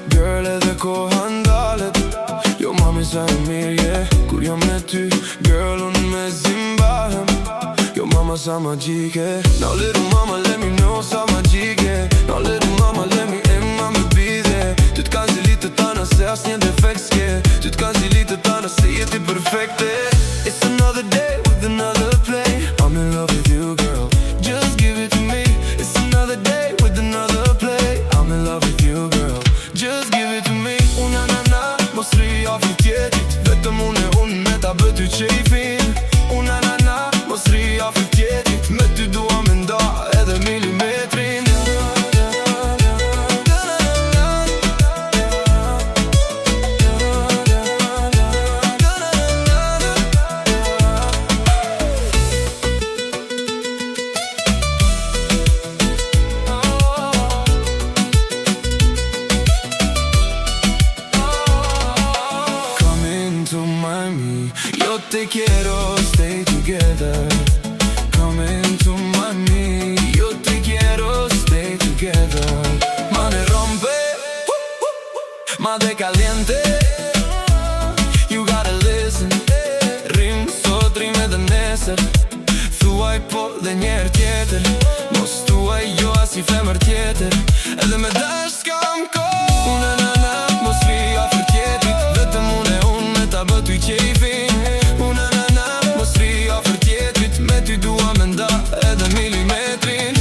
Girl, edhe koha ndalet. Jo mami sa e mirë, yeah. Kur jam me ty, girl, unë me zimbahem. Jo mama sa magjike. Now little mama, let me know sa magjike. Now little mama, let me in, ma me bide. Ty t'kan zilit të tana se as një defekt s'ke. Ty t'kan zilit të tana se jeti perfekte. It's another day with another play. I'm in love with you, girl, just give it to me. It's another day with another play. I'm in love with you, girl, just give it to me. Una na na, mos rri afër tjetrit. Vetëm unë me ta bë ty qejfin. Una na na, mos rri afër tjetrit. Me ty dua me nda edhe milimetrin. Yo te quiero, stay together. Come into Miami. Yo te quiero, stay together. Ma ne rompe, ma de caliente. You gotta listen. Rim sot, rim edhe nesër. Thuaj po dhe njerë tjetër. Mos thuaj jo as i femër tjetër. Edhe me dash s'kam kohë. Una na na, mos vi afër tjetrit. Vetëm unë me ta bë ty qejfin. Dua me nda edhe milimetrin.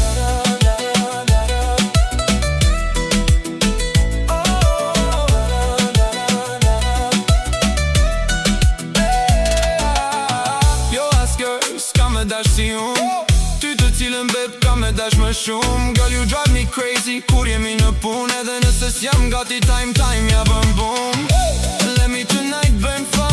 Jo asker s'ka me dash si unë. Ty të cilën beb ka me dash më shumë. Girl, you drive me crazy kur jemi në punë. Edhe nëse s'jam gati time ja bëm bum. Let me tonight burn fire.